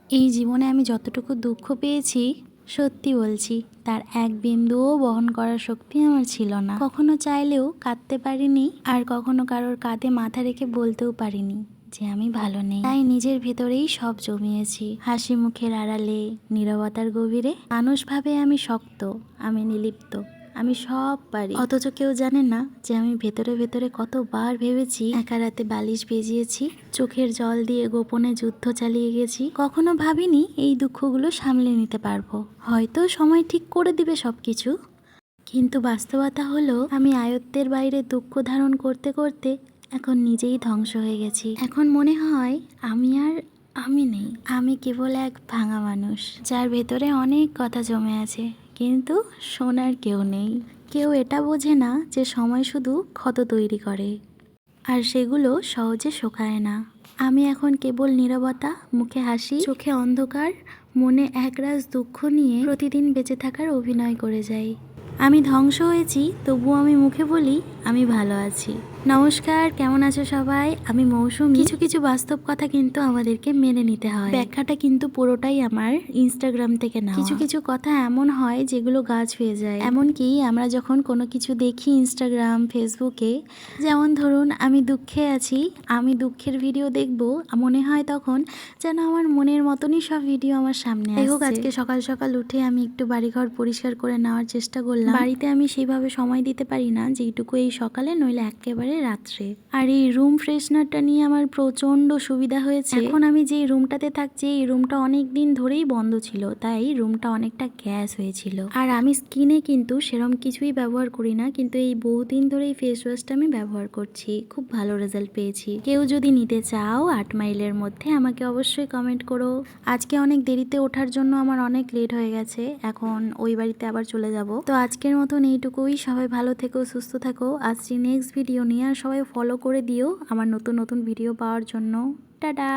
এই জীবনে আমি যতটুকু দুঃখ পেয়েছি, সত্যি বলছি, তার এক বিন্দুও বহন করার শক্তি আমার ছিল না। কখনো চাইলেও কাঁদতে পারিনি, আর কখনো কারোর কাঁধে মাথা রেখে বলতেও পারিনি যে আমি ভালো নেই। তাই নিজের ভেতরেই সব জমিয়েছি, হাসি মুখের আড়ালে, নীরবতার গভীরে। মানুষ ভাবে আমি শক্ত, আমি নির্লিপ্ত, আমি সব পারি, অথচ কেউ জানে না যে আমি ভেতরে ভেতরে কতবার ভেবেছি, একা রাতে বালিশ ভিজিয়েছি, চোখের জল দিয়ে গোপনে যুদ্ধ চালিয়ে গেছি। কখনো ভাবিনি এই দুঃখগুলো সামলে নিতে পারবো, হয়তো সময় ঠিক করে দিবে সবকিছু। কিন্তু বাস্তবতা হলো, আমি আয়ত্তের বাইরে দুঃখ ধারণ করতে করতে এখন নিজেই ধ্বংস হয়ে গেছি। এখন মনে হয় আমি নেই, আমি কেবল এক ভাঙা মানুষ, যার ভেতরে অনেক কথা জমে আছে, কিন্তু শোনার কেউ নেই। কেউ এটা বোঝে না যে সময় শুধু ক্ষত তৈরি করে, আর সেগুলো সহজে শোকায় না। আমি এখন কেবল নীরবতা, মুখে হাসি, চোখে অন্ধকার, মনে একরাশ দুঃখ নিয়ে প্রতিদিন বেঁচে থাকার অভিনয় করে যাই। আমি ধ্বংস হয়েছি, তবুও আমি মুখে বলি আমি ভালো আছি। নমস্কার, কেমন আছো সবাই? আমি মৌসুমী। কিছু কিছু বাস্তব কথা কিন্তু আমাদেরকে মেনে নিতে হয়। ব্যাখ্যাটা কিন্তু পুরোটাই আমার ইনস্টাগ্রাম থেকে না। কিছু কিছু কথা এমন হয় যেগুলো গা ছুঁয়ে যায়। এমনকি আমরা যখন কোনো কিছু দেখি ইনস্টাগ্রাম, ফেসবুকে, যেমন ধরুন আমি দুঃখে আছি, আমি দুঃখের ভিডিও দেখবো, মনে হয় তখন যেন আমার মনের মতনই সব ভিডিও আমার সামনে আসছে। হোক, আজকে সকাল সকাল উঠে আমি একটু বাড়িঘর পরিষ্কার করে নেওয়ার চেষ্টা করলাম। বাড়িতে আমি সেইভাবে সময় দিতে পারি না যেটুকু এই সকালে, নইলে একেবারে রাত্রে। আর এই রুম ফ্রেশনারটা নিয়ে আমার প্রচন্ড সুবিধা হয়েছে। এখন আমি যে রুমটাতে থাকছি, এই রুমটা অনেক দিন ধরেই বন্ধ ছিল, তাই রুমটা অনেকটা গ্যাস হয়েছিল। আর আমি স্কিনে কিন্তু সেরকম কিছুই ব্যবহার করি না, কিন্তু এই বহুদিন ধরে এই ফেস ওয়াশটা আমি ব্যবহার করছি, খুব ভালো রেজাল্ট পেয়েছি। কেউ যদি নিতে চাও 8 মাইলের মধ্যে, আমাকে অবশ্যই কমেন্ট করো। আজকে অনেক দেরিতে ওঠার জন্য আমার অনেক লেট হয়ে গেছে, এখন ওই বাড়িতে আবার চলে যাব। তো আজকের মতন এইটুকুই। সবাই ভালো থেকো, সুস্থ থাকো। আসছি নেক্সট ভিডিও নিয়ে, আর সবাই ফলো করে দিও আমার নতুন নতুন ভিডিও পাওয়ার জন্য। টাটা।